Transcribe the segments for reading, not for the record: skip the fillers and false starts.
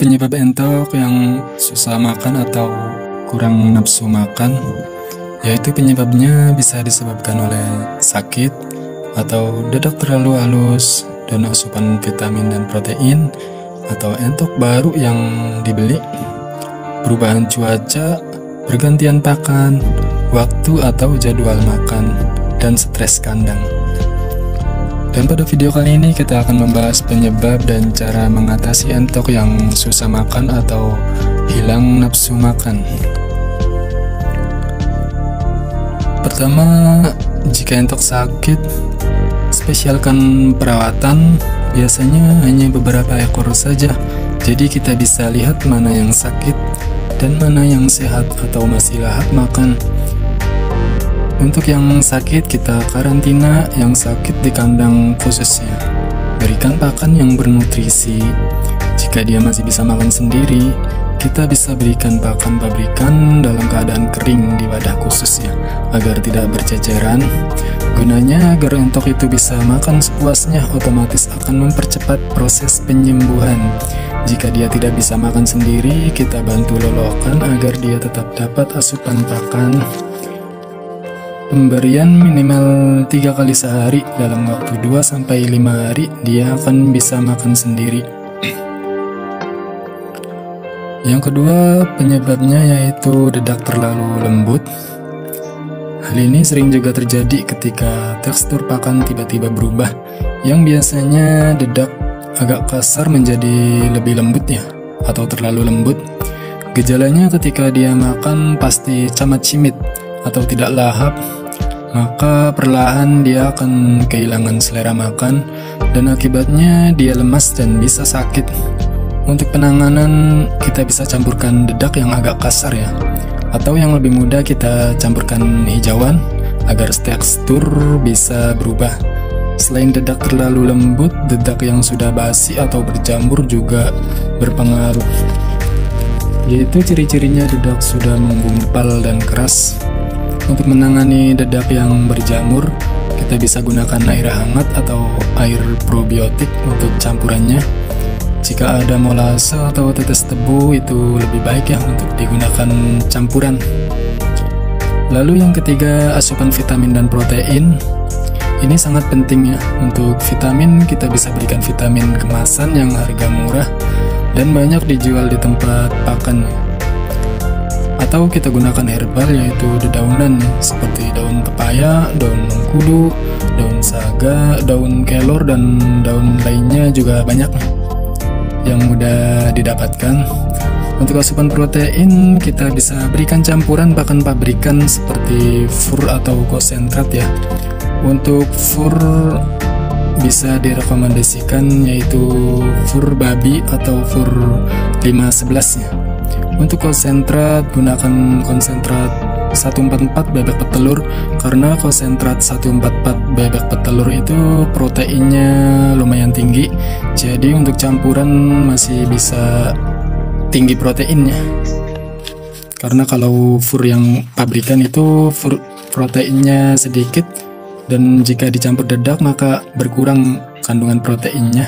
penyebab entok yang susah makan atau kurang nafsu makan, yaitu penyebabnya bisa disebabkan oleh sakit atau dadak terlalu halus dan asupan vitamin dan protein, atau entok baru yang dibeli, perubahan cuaca, pergantian pakan, waktu atau jadwal makan, dan stres kandang. Dan pada video kali ini kita akan membahas penyebab dan cara mengatasi entok yang susah makan atau hilang nafsu makan. Pertama, jika entok sakit, spesialkan perawatan, biasanya hanya beberapa ekor saja. Jadi kita bisa lihat mana yang sakit dan mana yang sehat atau masih lahap makan. Untuk yang sakit, kita karantina yang sakit di kandang khususnya. Berikan pakan yang bernutrisi. Jika dia masih bisa makan sendiri, kita bisa berikan pakan pabrikan dalam keadaan kering di wadah khususnya, agar tidak berceceran. Gunanya agar entok itu bisa makan sepuasnya, otomatis akan mempercepat proses penyembuhan. Jika dia tidak bisa makan sendiri, kita bantu lolokan agar dia tetap dapat asupan pakan. Pemberian minimal 3 kali sehari dalam waktu 2-5 hari, dia akan bisa makan sendiri. Yang kedua, penyebabnya yaitu dedak terlalu lembut. Hal ini sering juga terjadi ketika tekstur pakan tiba-tiba berubah, yang biasanya dedak agak kasar menjadi lebih lembut ya, atau terlalu lembut. Gejalanya ketika dia makan pasti camat cimit atau tidak lahap, maka perlahan dia akan kehilangan selera makan dan akibatnya dia lemas dan bisa sakit. Untuk penanganan, kita bisa campurkan dedak yang agak kasar ya, atau yang lebih mudah kita campurkan hijauan agar tekstur bisa berubah. Selain dedak terlalu lembut, dedak yang sudah basi atau berjamur juga berpengaruh, yaitu ciri-cirinya dedak sudah menggumpal dan keras. Untuk menangani dedak yang berjamur, kita bisa gunakan air hangat atau air probiotik untuk campurannya. Jika ada molase atau tetes tebu, itu lebih baik ya untuk digunakan campuran. Lalu yang ketiga, asupan vitamin dan protein. Ini sangat penting ya. Untuk vitamin, kita bisa berikan vitamin kemasan yang harga murah dan banyak dijual di tempat pakan. Atau kita gunakan herbal, yaitu dedaunan seperti daun pepaya, daun mengkudu, daun saga, daun kelor, dan daun lainnya juga banyak yang mudah didapatkan. Untuk asupan protein, kita bisa berikan campuran pakan pabrikan seperti fur atau konsentrat ya. Untuk fur bisa direkomendasikan yaitu fur babi atau fur 511 ya. Untuk konsentrat, gunakan konsentrat 144 bebek petelur, karena konsentrat 144 bebek petelur itu proteinnya lumayan tinggi, jadi untuk campuran masih bisa tinggi proteinnya. Karena kalau fur yang pabrikan itu fur proteinnya sedikit, dan jika dicampur dedak maka berkurang kandungan proteinnya.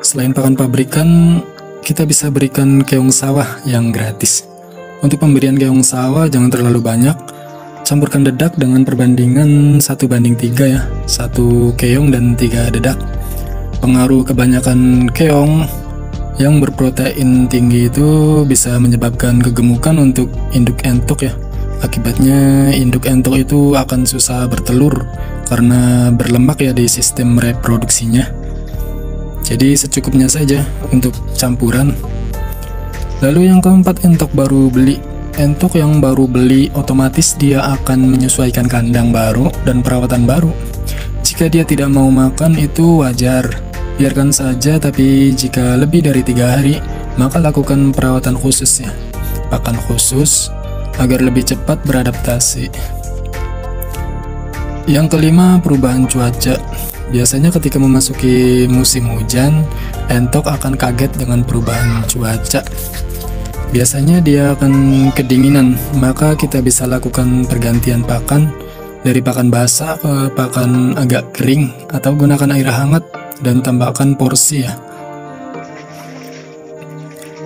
Selain pakan pabrikan, kita bisa berikan keong sawah yang gratis. Untuk pemberian keong sawah jangan terlalu banyak. Campurkan dedak dengan perbandingan 1:3 ya. 1 keong dan 3 dedak. Pengaruh kebanyakan keong yang berprotein tinggi itu bisa menyebabkan kegemukan untuk induk entok ya. Akibatnya induk entok itu akan susah bertelur karena berlemak ya di sistem reproduksinya. Jadi secukupnya saja untuk campuran. Lalu yang keempat, entok baru beli. Entok yang baru beli otomatis dia akan menyesuaikan kandang baru dan perawatan baru. Jika dia tidak mau makan itu wajar, biarkan saja, tapi jika lebih dari 3 hari, maka lakukan perawatan khusus ya, pakan khusus agar lebih cepat beradaptasi. Yang kelima, perubahan cuaca. Biasanya ketika memasuki musim hujan, entok akan kaget dengan perubahan cuaca. Biasanya dia akan kedinginan, maka kita bisa lakukan pergantian pakan dari pakan basah ke pakan agak kering, atau gunakan air hangat dan tambahkan porsi ya.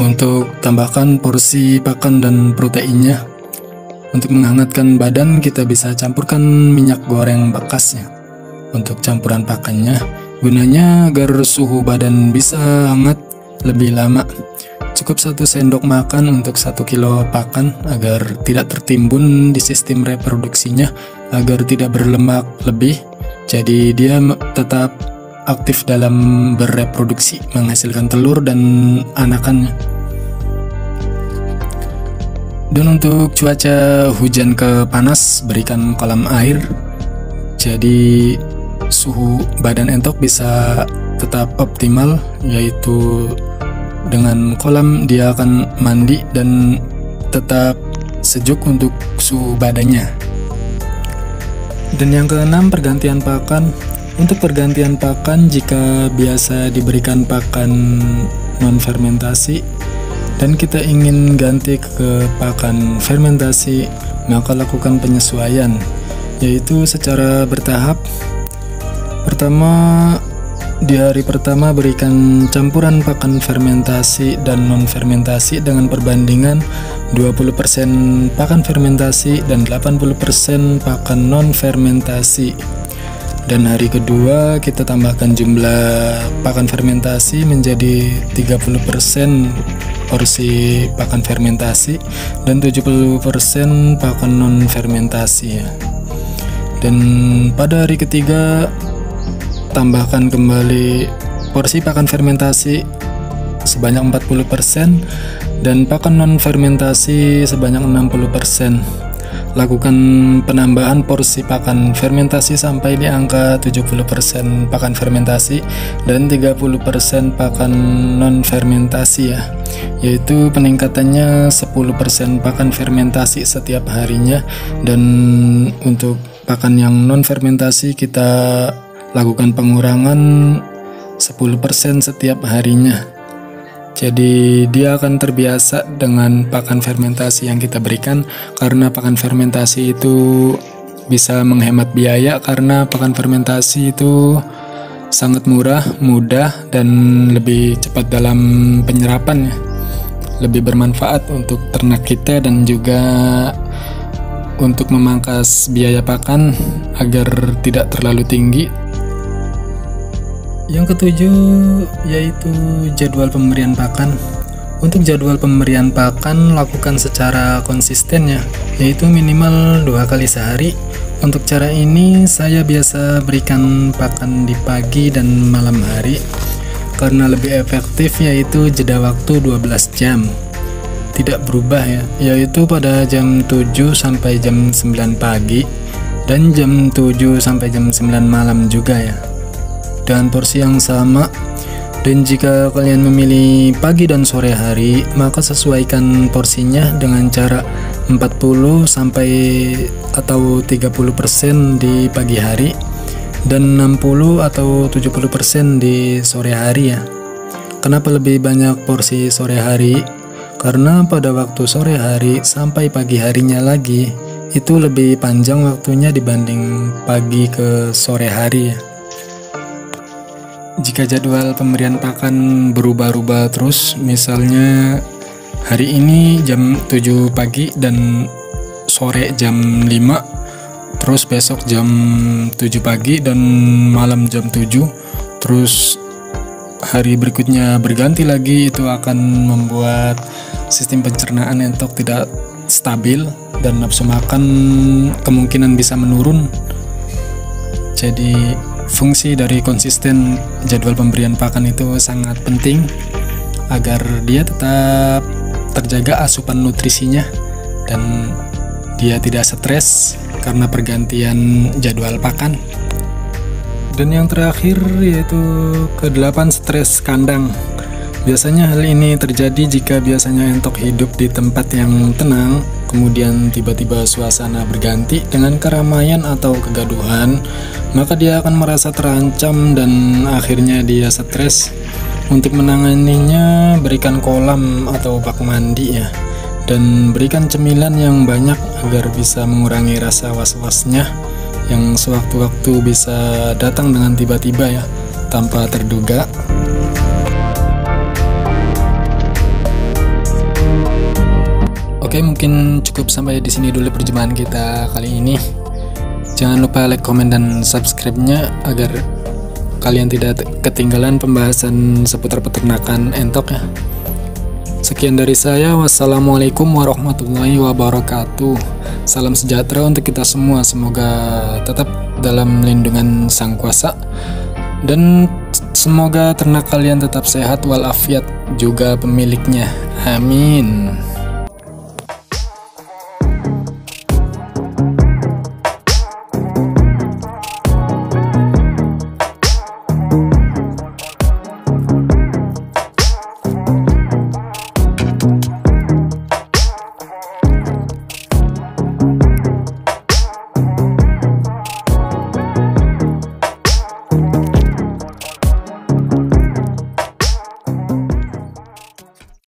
Untuk tambahkan porsi pakan dan proteinnya. Untuk menghangatkan badan, kita bisa campurkan minyak goreng bekasnya untuk campuran pakannya, gunanya agar suhu badan bisa hangat lebih lama. Cukup 1 sendok makan untuk 1 kilo pakan agar tidak tertimbun di sistem reproduksinya, agar tidak berlemak lebih, jadi dia tetap aktif dalam bereproduksi, menghasilkan telur dan anakannya. Dan untuk cuaca hujan ke panas, berikan kolam air, jadi suhu badan entok bisa tetap optimal, yaitu dengan kolam dia akan mandi dan tetap sejuk untuk suhu badannya. Dan yang keenam, pergantian pakan. Untuk pergantian pakan, jika biasa diberikan pakan non-fermentasi dan kita ingin ganti ke pakan fermentasi, maka lakukan penyesuaian, yaitu secara bertahap. Pertama, di hari pertama berikan campuran pakan fermentasi dan non-fermentasi dengan perbandingan 20% pakan fermentasi dan 80% pakan non-fermentasi. Dan hari kedua kita tambahkan jumlah pakan fermentasi menjadi 30% porsi pakan fermentasi dan 70% pakan non fermentasi ya. Dan pada hari ketiga tambahkan kembali porsi pakan fermentasi sebanyak 40% dan pakan non fermentasi sebanyak 60%. Lakukan penambahan porsi pakan fermentasi sampai di angka 70% pakan fermentasi dan 30% pakan non fermentasi ya, yaitu peningkatannya 10% pakan fermentasi setiap harinya. Dan untuk pakan yang non fermentasi kita lakukan pengurangan 10% setiap harinya. Jadi dia akan terbiasa dengan pakan fermentasi yang kita berikan, karena pakan fermentasi itu bisa menghemat biaya, karena pakan fermentasi itu sangat murah, mudah, dan lebih cepat dalam penyerapan ya. Lebih bermanfaat untuk ternak kita dan juga untuk memangkas biaya pakan agar tidak terlalu tinggi. Yang ketujuh yaitu jadwal pemberian pakan. Untuk jadwal pemberian pakan lakukan secara konsisten ya, yaitu minimal 2 kali sehari. Untuk cara ini saya biasa berikan pakan di pagi dan malam hari karena lebih efektif, yaitu jeda waktu 12 jam. Tidak berubah ya, yaitu pada jam 7 sampai jam 9 pagi dan jam 7 sampai jam 9 malam juga ya, dengan porsi yang sama. Dan jika kalian memilih pagi dan sore hari, maka sesuaikan porsinya dengan cara 40 sampai atau 30% di pagi hari dan 60 atau 70% di sore hari ya. Kenapa lebih banyak porsi sore hari? Karena pada waktu sore hari sampai pagi harinya lagi itu lebih panjang waktunya dibanding pagi ke sore hari ya. Jika jadwal pemberian pakan berubah-ubah terus, misalnya hari ini jam 7 pagi dan sore jam 5, terus besok jam 7 pagi dan malam jam 7, terus hari berikutnya berganti lagi, itu akan membuat sistem pencernaan entok tidak stabil dan nafsu makan kemungkinan bisa menurun. Jadi fungsi dari konsisten jadwal pemberian pakan itu sangat penting agar dia tetap terjaga asupan nutrisinya dan dia tidak stres karena pergantian jadwal pakan. Dan yang terakhir yaitu ke-8, stres kandang. Biasanya hal ini terjadi jika biasanya entok hidup di tempat yang tenang, kemudian tiba-tiba suasana berganti dengan keramaian atau kegaduhan, maka dia akan merasa terancam dan akhirnya dia stres. Untuk menanganinya, berikan kolam atau bak mandi ya, dan berikan cemilan yang banyak agar bisa mengurangi rasa was-wasnya yang sewaktu-waktu bisa datang dengan tiba-tiba ya, tanpa terduga. Oke, mungkin cukup sampai di sini dulu perjumpaan kita kali ini. Jangan lupa like, komen, dan subscribe-nya agar kalian tidak ketinggalan pembahasan seputar peternakan entok ya. Sekian dari saya, wassalamualaikum warahmatullahi wabarakatuh. Salam sejahtera untuk kita semua, semoga tetap dalam lindungan Sang Kuasa, dan semoga ternak kalian tetap sehat walafiat juga pemiliknya. Amin.